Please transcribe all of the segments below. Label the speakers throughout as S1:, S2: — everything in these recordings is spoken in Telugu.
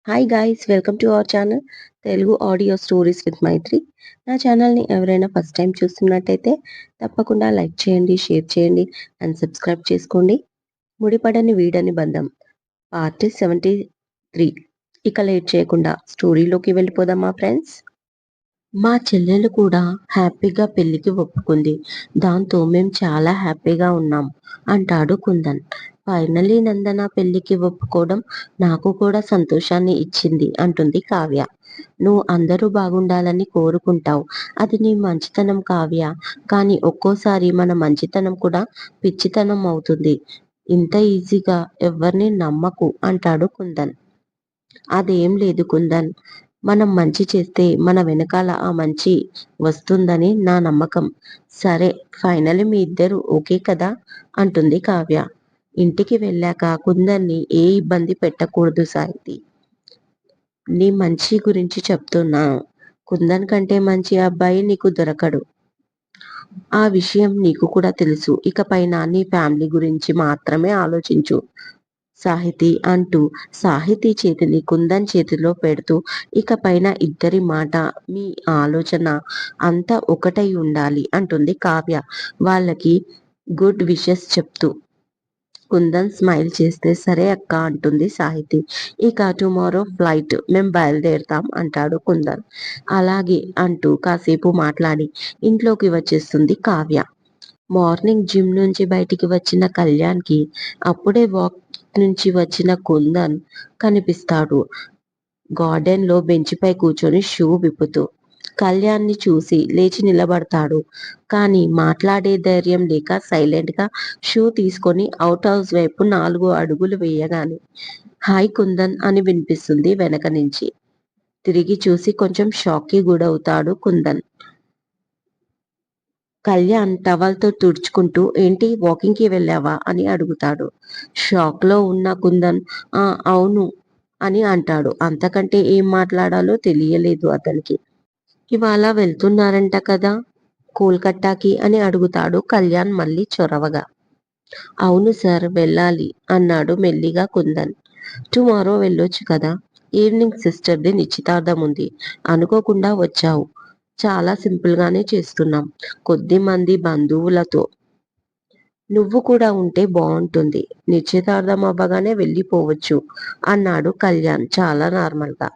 S1: Hi guys, welcome to our channel Telugu audio stories with Maithri. నా ఛానల్ని ఎవరైనా ఫస్ట్ టైం చూస్తున్నట్టయితే తప్పకుండా లైక్ చేయండి, షేర్ చేయండి అండ్ సబ్స్క్రైబ్ చేసుకోండి. ముడిపడని వీడని బంధం పార్ట్ 73. ఇక లేట్ చేయకుండా స్టోరీలోకి వెళ్ళిపోదామా ఫ్రెండ్స్? మా చెల్లెలు కూడా హ్యాపీగా పెళ్లికి ఒప్పుకుంది. దాంతో మేం చాలా హ్యాపీగా ఉన్నాం అంటాడు కుందన్. ఫైనలీ నందన పెళ్లికి ఒప్పుకోవడం నాకు కూడా సంతోషాన్ని ఇచ్చింది అంటుంది కావ్య. నువ్వు అందరూ బాగుండాలని కోరుకుంటావు, అది నీ మంచితనం కావ్య. కానీ ఒక్కోసారి మన మంచితనం కూడా పిచ్చితనం అవుతుంది. ఇంత ఈజీగా ఎవరిని నమ్మకు అంటాడు కుందన్. అదేం లేదు కుందన్, మనం మంచి చేస్తే మన వెనకాల ఆ మంచి వస్తుందని నా నమ్మకం. సరే, ఫైనల్ మీ ఇద్దరు ఓకే కదా అంటుంది కావ్య. ఇంటికి వెళ్ళాక కుందన్ని ఏ ఇబ్బంది పెట్టకూడదు సాహితి. నీ మంచి గురించి చెప్తున్నా. కుందన్ కంటే మంచి అబ్బాయి నీకు దొరకడు. ఆ విషయం నీకు కూడా తెలుసు. ఇకపైన నీ ఫ్యామిలీ గురించి మాత్రమే ఆలోచించు సాహితి అంటూ సాహితీ చేతిని కుందన్ చేతిలో పెడుతూ, ఇకపైన ఇద్దరి మాట, మీ ఆలోచన అంతా ఒకటై ఉండాలి అంటుంది కావ్య వాళ్ళకి గుడ్ విషెస్ చెప్తూ. కుందన్ స్మైల్ చేస్తే సరే అక్క అంటుంది సాహితి. ఇక టుమారో ఫ్లైట్, మేం బయలుదేరుతాం అంటాడు కుందన్. అలాగే అంటూ కాసేపు మాట్లాడి ఇంట్లోకి వచ్చేస్తుంది కావ్య. మార్నింగ్ జిమ్ నుంచి బయటికి వచ్చిన కళ్యాణ్కి అప్పుడే వాక్ నుంచి వచ్చిన కుందన్ కనిపిస్తాడు. గార్డెన్ లో బెంచిపై కూర్చొని షూ విప్పుతూ. కళ్యాణ్ని చూసి లేచి నిలబడతాడు. కానీ మాట్లాడే ధైర్యం లేక సైలెంట్ గా షూ తీసుకొని అవుట్ హౌస్ వైపు 4 అడుగులు వేయగానే హాయ్ కుందన్ అని వినిపిస్తుంది వెనక నుంచి. తిరిగి చూసి కొంచెం షాక్ కి గురవుతాడు కుందన్. కళ్యాణ్ టవల్తో తుడుచుకుంటూ ఏంటి వాకింగ్ కి వెళ్ళావా అని అడుగుతాడు. షాక్ లో ఉన్న కుందన్ ఆ అవును అని అంటాడు. అంతకంటే ఏం మాట్లాడాలో తెలియలేదు అతనికి. ఇవాళ వెళ్తున్నారంట కదా కోల్కట్టాకి అని అడుగుతాడు కళ్యాణ్ మళ్ళీ చొరవగా. అవును సార్, వెళ్ళాలి అన్నాడు మెల్లిగా కుందన్. టుమారో వెళ్ళొచ్చు కదా, ఈవినింగ్ సిస్టర్ది నిశ్చితార్థం ఉంది. అనుకోకుండా వచ్చావు. చాలా సింపుల్ గానే చేస్తున్నాం, కొద్ది మంది బంధువులతో. నువ్వు కూడా ఉంటే బాగుంటుంది. నిశ్చితార్థం అవ్వగానే వెళ్ళిపోవచ్చు అన్నాడు కళ్యాణ్ చాలా నార్మల్ గా.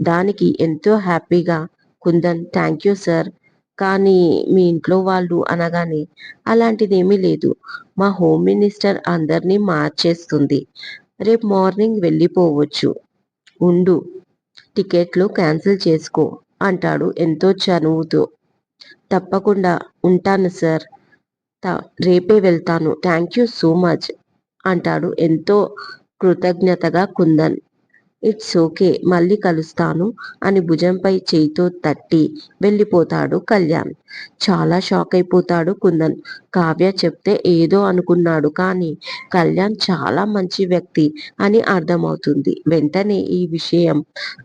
S1: దానికి ఎంతో హ్యాపీగా కుందన్ థ్యాంక్ యూ సార్, కానీ మీ ఇంట్లో వాళ్ళు అనగానే అలాంటిదేమీ లేదు, మా హోమ్ మినిస్టర్ అందరినీ మార్చేస్తుంది. రేపు మార్నింగ్ వెళ్ళిపోవచ్చు. ఉండు, టికెట్లు క్యాన్సిల్ చేసుకో అంటాడు ఎంతో చనువుతో. తప్పకుండా ఉంటాను సార్, రేపే వెళ్తాను, థ్యాంక్ యూ సో మచ్ అంటాడు ఎంతో కృతజ్ఞతగా కుందన్. ఇట్స్ ఓకే, మళ్ళీ కలుస్తాను అని భుజంపై చేయితో తట్టి వెళ్ళిపోతాడు కళ్యాణ్. చాలా షాక్ అయిపోతాడు కుందన్. కావ్య చెప్తే ఏదో అనుకున్నాడు, కానీ కళ్యాణ్ చాలా మంచి వ్యక్తి అని అర్థమవుతుంది. వెంటనే ఈ విషయం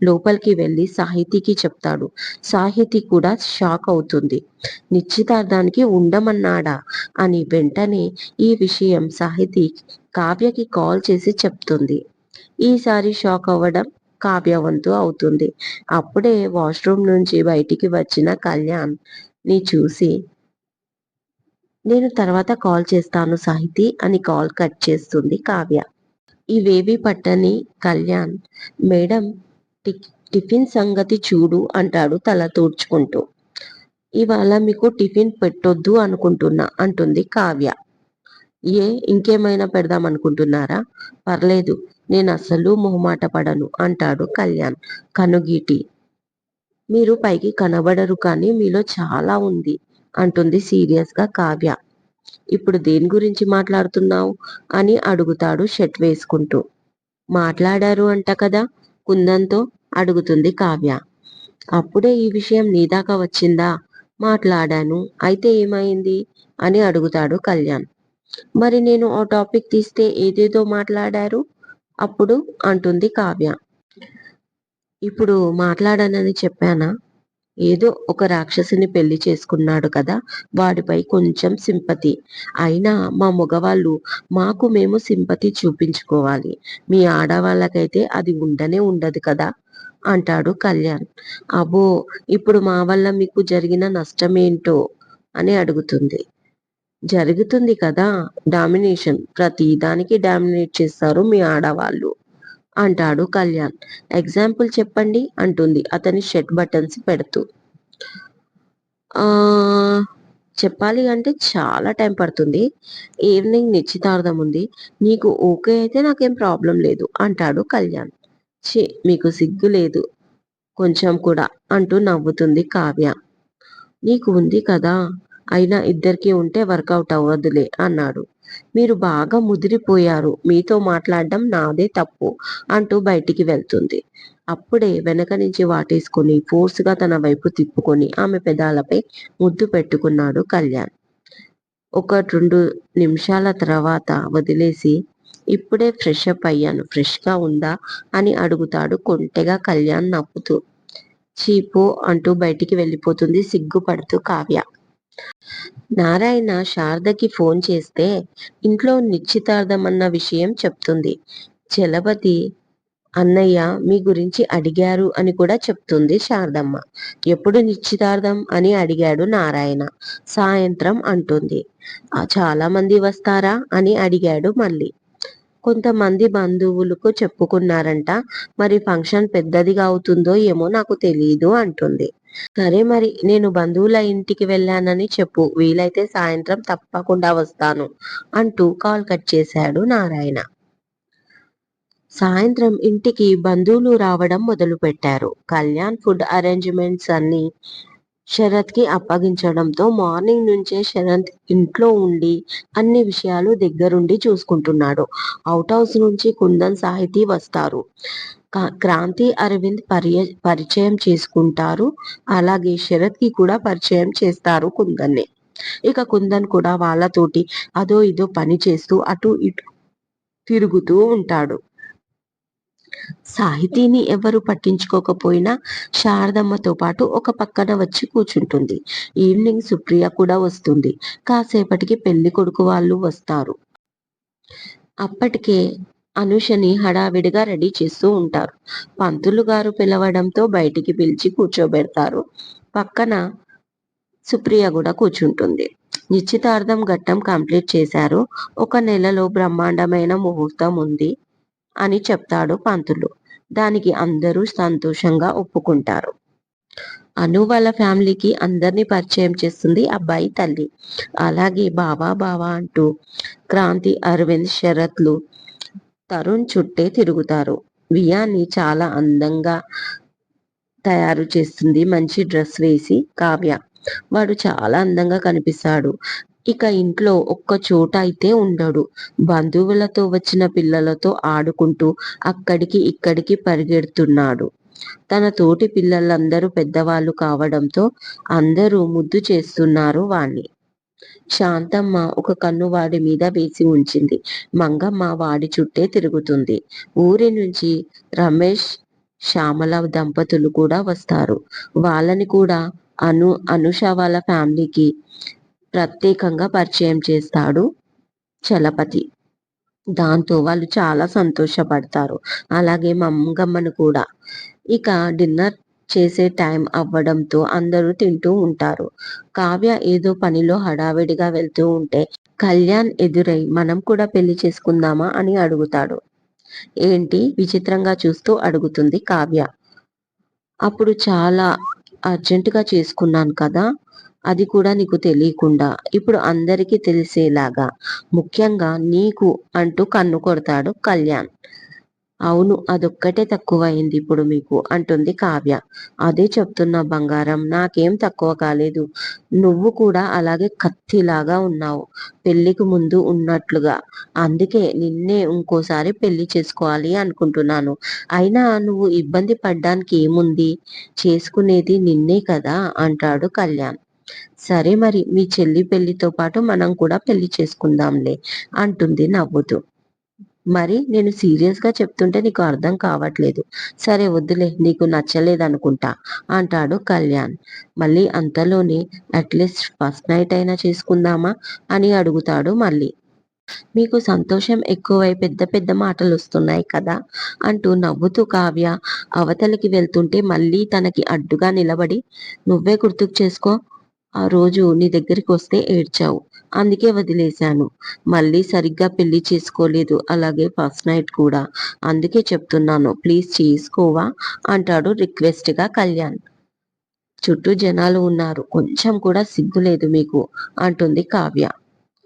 S1: లోపలికి వెళ్ళి సాహితికి చెప్తాడు. సాహితి కూడా షాక్ అవుతుంది. నిశ్చితార్థానికి ఉండమన్నాడా అని. వెంటనే ఈ విషయం సాహితి కావ్యకి కాల్ చేసి చెప్తుంది. ఈసారి షాక్ అవ్వడం కావ్య వంతు అవుతుంది. అప్పుడే వాష్రూమ్ నుంచి బయటికి వచ్చిన కళ్యాణ్ ని చూసి నేను తర్వాత కాల్ చేస్తాను సాహితి అని కాల్ కట్ చేస్తుంది కావ్య. ఇవేవి పట్టని కళ్యాణ్ మేడం టిఫిన్ సంగతి చూడు అంటాడు తల తూడ్చుకుంటూ. ఇవాళ మీకు టిఫిన్ పెట్టొద్దు అనుకుంటున్నా అంటుంది కావ్య. ఏ ఇంకేమైనా పెడదాం అనుకుంటున్నారా? పర్లేదు, నేను అస్సలు మొహమాట పడను అంటాడు కళ్యాణ్ కనుగీటి. మీరు పైకి కనబడరు, కానీ మీలో చాలా ఉంది అంటుంది సీరియస్ గా కావ్య. ఇప్పుడు దేని గురించి మాట్లాడుతున్నావు అని అడుగుతాడు షర్ట్ వేసుకుంటూ. మాట్లాడారు అంట కదా కుందంతో అడుగుతుంది కావ్య. అప్పుడే ఈ విషయం నీదాకా వచ్చిందా? మాట్లాడాను, అయితే ఏమైంది అని అడుగుతాడు కళ్యాణ్. మరి నేను ఆ టాపిక్ తీస్తే ఏదేదో మాట్లాడారు అప్పుడు అంటుంది కావ్య. ఇప్పుడు మాట్లాడానని చెప్పానా? ఏదో ఒక రాక్షసిని పెళ్లి చేసుకున్నాడు కదా, వాడిపై కొంచెం సింపతి. అయినా మా మగవాళ్ళు మాకు మేము సింపతి చూపించుకోవాలి. మీ ఆడవాళ్ళకైతే అది ఉండనే ఉండదు కదా అంటాడు కళ్యాణ్. అబ్బో, ఇప్పుడు మా వల్ల మీకు జరిగిన నష్టమేంటో అని అడుగుతుంది. జరుగుతుంది కదా, డామినేషన్. ప్రతి దానికి డామినేట్ చేస్తారు మీ ఆడవాళ్ళు అంటాడు కళ్యాణ్. ఎగ్జాంపుల్ చెప్పండి అంటుంది అతని షర్ట్ బటన్స్ పెడుతూ. ఆ చెప్పాలి అంటే చాలా టైం పడుతుంది. ఈవినింగ్ నిశ్చితార్థం ఉంది. నీకు ఓకే అయితే నాకేం ప్రాబ్లం లేదు అంటాడు కళ్యాణ్. ఛీ, మీకు సిగ్గు లేదు కొంచెం కూడా అంటూ నవ్వుతుంది కావ్య. నీకు ఉంది కదా, అయినా ఇద్దరికీ ఉంటే వర్కౌట్ అవ్వదులే అన్నాడు. మీరు బాగా ముదిరిపోయారు, మీతో మాట్లాడడం నాదే తప్పు అంటూ బయటికి వెళ్తుంది. అప్పుడే వెనక నుంచి వాటేసుకొని ఫోర్స్గా తన వైపు తిప్పుకొని ఆమె పెదాలపై ముద్దు పెట్టుకున్నాడు కళ్యాణ్. ఒక 2 నిమిషాల తర్వాత వదిలేసి, ఇప్పుడే ఫ్రెష్ అప్ అయ్యాను, ఫ్రెష్గా ఉందా అని అడుగుతాడు కొంటెగా కళ్యాణ్ నవ్వుతూ. చీపో అంటూ బయటికి వెళ్ళిపోతుంది సిగ్గుపడుతూ కావ్య. నారాయణ శారదకి ఫోన్ చేస్తే ఇంట్లో నిశ్చితార్థం అన్న విషయం చెప్తుంది. చలపతి అన్నయ్య మీ గురించి అడిగారు అని కూడా చెప్తుంది శారదమ్మ. ఎప్పుడు నిశ్చితార్థం అని అడిగాడు నారాయణ. సాయంత్రం అంటుంది. చాలా మంది వస్తారా అని అడిగాడు మళ్ళీ. కొంతమంది బంధువులకు చెప్పుకున్నారంట, మరి ఫంక్షన్ పెద్దదిగా అవుతుందో ఏమో నాకు తెలీదు అంటుంది. సరే మరి, నేను బంధువుల ఇంటికి వెళ్ళానని చెప్పు, వీలైతే సాయంత్రం తప్పకుండా వస్తాను అంటూ కాల్ కట్ చేశాడు నారాయణ. సాయంత్రం ఇంటికి బంధువులు రావడం మొదలుపెట్టారు. కళ్యాణ్ ఫుడ్ అరేంజ్మెంట్స్ అన్ని శరత్ కి అప్పగించడంతో మార్నింగ్ నుంచే శరత్ ఇంట్లో ఉండి అన్ని విషయాలు దగ్గరుండి చూసుకుంటున్నాడు. అవుట్ హౌస్ నుంచి కుందన్ సాహితీ వస్తారు. క్రాంతి అరవింద్ పరిచయం చేసుకుంటారు. అలాగే శరత్ కి కూడా పరిచయం చేస్తారు కుందన్ని. ఇక కుందన్ కూడా వాళ్ళతోటి అదో ఇదో పని చేస్తూ అటు ఇటు తిరుగుతూ ఉంటాడు. సాహితీని ఎవరు పట్టించుకోకపోయినా శారదమ్మతో పాటు ఒక పక్కన వచ్చి కూర్చుంటుంది. ఈవినింగ్ సుప్రియ కూడా వస్తుంది. కాసేపటికి పెళ్లి కొడుకు వాళ్ళు వస్తారు. అప్పటికే అనుషని హడావిడిగా రెడీ చేస్తూ ఉంటారు. పంతులు గారు పిలవడంతో బయటికి పిలిచి కూర్చోబెడతారు. పక్కన సుప్రియ కూడా కూర్చుంటుంది. నిశ్చితార్థం ఘట్టం కంప్లీట్ చేశారు. 1 నెలలో బ్రహ్మాండమైన ముహూర్తం ఉంది అని చెప్తాడు పంతులు. దానికి అందరూ సంతోషంగా ఒప్పుకుంటారు. అను వాళ్ళ ఫ్యామిలీకి అందరినీ పరిచయం చేస్తుంది అబ్బాయి తల్లి. అలాగే బావా బావా అంటూ క్రాంతి, అరవింద్, శరత్లు తరుణ్ చుట్టే తిరుగుతారు. వియాన్ని చాలా అందంగా తయారు చేస్తుంది మంచి డ్రెస్ వేసి కావ్య. వాడు చాలా అందంగా కనిపిస్తాడు. ఇక ఇంట్లో ఒక్క చోట అయితే ఉండడు. బంధువులతో వచ్చిన పిల్లలతో ఆడుకుంటూ అక్కడికి ఇక్కడికి పరిగెడుతున్నాడు. తన తోటి పిల్లలందరూ పెద్దవాళ్ళు కావడంతో అందరూ ముద్దు చేస్తున్నారు వాణ్ణి. శాంతమ్మ ఒక కన్ను వాడి మీద వేసి ఉంచింది. మంగమ్మ వాడి చుట్టే తిరుగుతుంది. ఊరి నుంచి రమేష్, శ్యామల దంపతులు కూడా వస్తారు. వాళ్ళని కూడా అనుష వాళ్ళ ఫ్యామిలీకి ప్రత్యేకంగా పరిచయం చేస్తాడు చలపతి. దాంతో వాళ్ళు చాలా సంతోషపడతారు. అలాగే మంగమ్మను కూడా. ఇక డిన్నర్ చేసే టైం అవ్వడంతో అందరూ తింటూ ఉంటారు. కావ్య ఏదో పనిలో హడావిడిగా వెళ్తూ ఉంటే కళ్యాణ్ ఎదురై మనం కూడా పెళ్లి చేసుకుందామా అని అడుగుతాడు. ఏంటి విచిత్రంగా చూస్తూ అడుగుతుంది కావ్య. అప్పుడు చాలా అర్జెంటుగా చేసుకున్నాను కదా, అది కూడా నీకు తెలియకుండా, ఇప్పుడు అందరికీ తెలిసేలాగా, ముఖ్యంగా నీకు అంటూ కన్ను కొడతాడు కళ్యాణ్. అవును, అదొక్కటే తక్కువైంది ఇప్పుడు మీకు అంటుంది కావ్య. అదే చెప్తున్నా బంగారం, నాకేం తక్కువ కాలేదు. నువ్వు కూడా అలాగే కత్తిలాగా ఉన్నావు పెళ్లికి ముందు ఉన్నట్లుగా. అందుకే నిన్నే ఇంకోసారి పెళ్లి చేసుకోవాలి అనుకుంటున్నాను. అయినా నువ్వు ఇబ్బంది పడ్డానికి ఏముంది, చేసుకునేది నిన్నే కదా అంటాడు కళ్యాణ్. సరే మరి, మీ చెల్లి పెళ్లితో పాటు మనం కూడా పెళ్లి చేసుకుందాంలే అంటుంది నవ్వుతూ. మరి నేను సీరియస్గా చెప్తుంటే నీకు అర్థం కావట్లేదు. సరే వద్దులే, నీకు నచ్చలేదనుకుంటా అంటాడు కళ్యాణ్. మళ్ళీ అంతలోనే అట్లీస్ట్ ఫస్ట్ నైట్ అయినా చేసుకుందామా అని అడుగుతాడు మళ్ళీ. మీకు సంతోషం ఎక్కువై పెద్ద పెద్ద మాటలొస్తున్నాయి కదా అంటూ నవ్వుతూ కావ్య అవతలికి వెళ్తుంటే మళ్ళీ తనకి అడ్డుగా నిలబడి, నువ్వే గుర్తుకు చేసుకో, ఆ రోజు నీ దగ్గరికి వస్తే ఏడ్చావు, అందుకే వదిలేశాను. మళ్ళీ సరిగ్గా పెళ్లి చేసుకోలేదు, అలాగే ఫస్ట్ నైట్ కూడా, అందుకే చెప్తున్నాను ప్లీజ్ చేసుకోవా అంటాడు రిక్వెస్ట్ గా కళ్యాణ్. చుట్టూ జనాలు ఉన్నారు, కొంచెం కూడా సిగ్గులేదు మీకు అంటుంది కావ్య.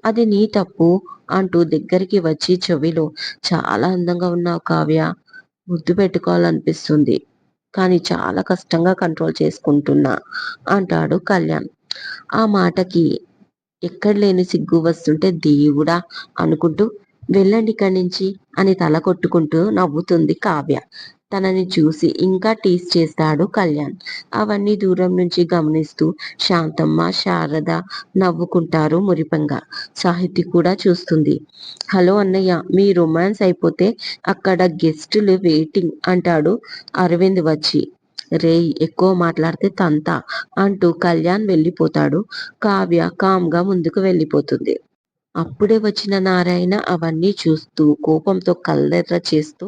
S1: అది నీ తప్పు అంటూ దగ్గరికి వచ్చి చెవిలో, చాలా అందంగా ఉన్నావు కావ్య, ముద్దు పెట్టుకోవాలనిపిస్తుంది, కానీ చాలా కష్టంగా కంట్రోల్ చేసుకుంటున్నా అంటాడు కళ్యాణ్. ఆ మాటకి ఎక్కడ లేని సిగ్గు వస్తుంటే దేవుడా అనుకుంటూ, వెళ్ళండి ఇక్కడి నుంచి అని తల కొట్టుకుంటూ నవ్వుతుంది కావ్య. తనని చూసి ఇంకా టీస్ చేస్తాడు కళ్యాణ్. అవన్నీ దూరం నుంచి గమనిస్తూ శాంతమ్మ, శారద నవ్వుకుంటారు మురిపంగా. సాహితి కూడా చూస్తుంది. హలో అన్నయ్య, మీ రొమాన్స్ అయిపోతే అక్కడ గెస్టులు వెయిటింగ్ అంటాడు అరవింద్ వచ్చి. రేయ్ ఎక్కువ మాట్లాడితే తంతా అంటూ కళ్యాణ్ వెళ్ళిపోతాడు. కావ్య కామ్గా ముందుకు వెళ్ళిపోతుంది. అప్పుడే వచ్చిన నారాయణ అవన్నీ చూస్తూ కోపంతో కళ్ళెర్ర చేస్తూ,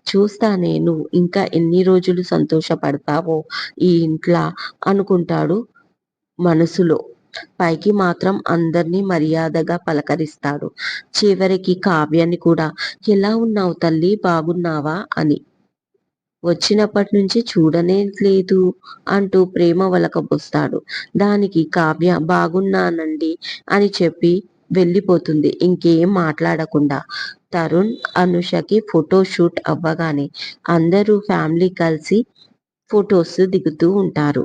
S1: చూస్తానే నువ్వు ఇంకా ఎన్ని రోజులు సంతోషపడతావో ఈ ఇంట్లా అనుకుంటాడు మనసులో. పైకి మాత్రం అందర్నీ మర్యాదగా పలకరిస్తాడు. చివరికి కావ్యాన్ని కూడా, ఎలా ఉన్నావు తల్లి, బాగున్నావా అని. వచ్చినప్పటి నుంచి చూడనే లేదు అంటూ ప్రేమ వలకబోస్తాడు. దానికి కావ్య బాగున్నానండి అని చెప్పి వెళ్ళిపోతుంది ఇంకేం మాట్లాడకుండా. తరుణ్, అనుషకి ఫోటో షూట్ అవ్వగానే అందరూ ఫ్యామిలీ కలిసి ఫొటోస్ దిగుతూ ఉంటారు.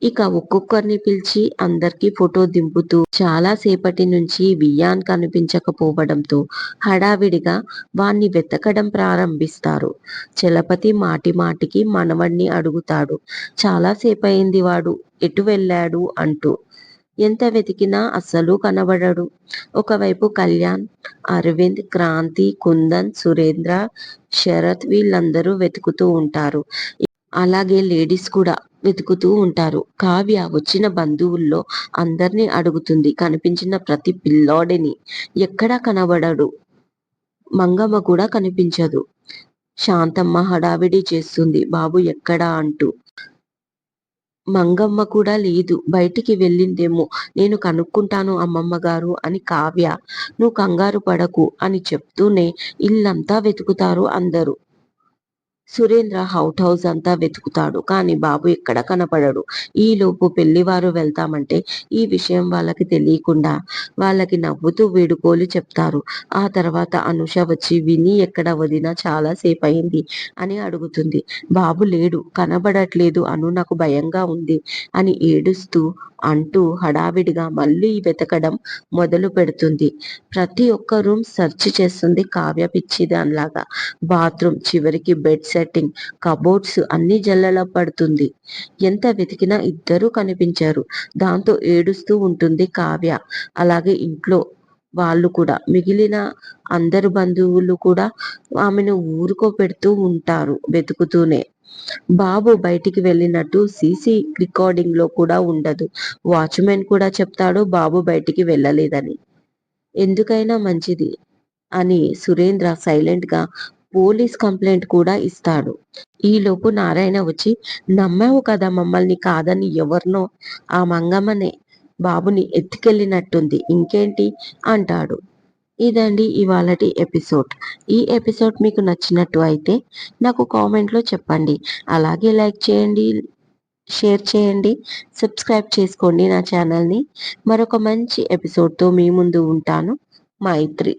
S1: ఇక ఒక్కొక్కరిని పిలిచి అందరికీ ఫోటో దింపుతూ చాలా సేపటి నుంచి వియాన్ కనిపించకపోవడంతో హడావిడిగా వాణ్ణి వెతకడం ప్రారంభిస్తారు. చలపతి మాటి మాటికి మనవణ్ణి అడుగుతాడు, చాలా సేపయింది వాడు ఎటు వెళ్ళాడు అంటూ. ఎంత వెతికినా అస్సలు కనబడడు. ఒకవైపు కళ్యాణ్, అరవింద్, క్రాంతి, కుందన్, సురేంద్ర, శరత్ వీళ్ళందరూ వెతుకుతూ ఉంటారు. అలాగే లేడీస్ కూడా వెతుకుతూ ఉంటారు. కావ్య వచ్చిన బంధువుల్లో అందర్నీ అడుగుతుంది, కనిపించిన ప్రతి పిల్లోడిని. ఎక్కడా కనబడడు. మంగమ్మ కూడా కనిపించదు. శాంతమ్మ హడావిడి చేస్తుంది, బాబు ఎక్కడా అంటూ. మంగమ్మ కూడా లేదు, బయటికి వెళ్ళిందేమో, నేను కనుక్కుంటాను అమ్మమ్మ గారు అని కావ్య. నువ్వు కంగారు పడకు అని చెప్తూనే ఇల్లంతా వెతుకుతారు అందరూ. సురేంద్ర హౌస్ అంతా వెతుకుతాడు, కానీ బాబు ఎక్కడ కనపడడు. ఈలోపు పెళ్లివారు వెళ్తామంటే ఈ విషయం వాళ్ళకి తెలియకుండా వాళ్ళకి నవ్వుతూ వీడుకోలు చెప్తారు. ఆ తర్వాత అనుష వచ్చి, విని ఎక్కడ వదినా, చాలా సేపు అయింది అని అడుగుతుంది. బాబు లేడు, కనబడట్లేదు అను, నాకు భయంగా ఉంది అని ఏడుస్తూ అంటూ హడావిడిగా మళ్ళీ వెతకడం మొదలు పెడుతుంది. ప్రతి ఒక్క రూమ్ సెర్చ్ చేస్తుంది కావ్య పిచ్చిదానిలాగా. బాత్రూమ్, చివరికి బెడ్ సెట్టింగ్, కబోర్డ్స్ అన్ని జల్లెల పడుతుంది. ఎంత వెతికినా ఇద్దరూ కనిపించారు. దాంతో ఏడుస్తూ ఉంటుంది కావ్య. అలాగే ఇంట్లో వాళ్ళు కూడా, మిగిలిన అందరు బంధువులు కూడా ఆమెను ఊరుకోపెడుతూ ఉంటారు వెతుకుతూనే. బాబు బయటికి వెళ్ళినట్టు సీసీ రికార్డింగ్ లో కూడా ఉండదు. వాచ్మెన్ కూడా చెప్తాడు బాబు బయటికి వెళ్ళలేదని. ఎందుకైనా మంచిది అని సురేంద్ర సైలెంట్ గా పోలీస్ కంప్లైంట్ కూడా ఇస్తాడు. ఈలోపు నారాయణ వచ్చి, నమ్మావు కదా మమ్మల్ని కాదని, ఎవరినో ఆ మంగమ్మనే బాబుని ఎత్తుకెళ్ళినట్టుంది, ఇంకేంటి అంటాడు. ఇదండి ఇవాళటి ఎపిసోడ్. ఈ ఎపిసోడ్ మీకు నచ్చినట్టు అయితే నాకు కామెంట్లో చెప్పండి. అలాగే లైక్ చేయండి, షేర్ చేయండి, సబ్స్క్రైబ్ చేసుకోండి నా ఛానల్ని. మరొక మంచి ఎపిసోడ్తో మీ ముందు ఉంటాను. మైత్రి.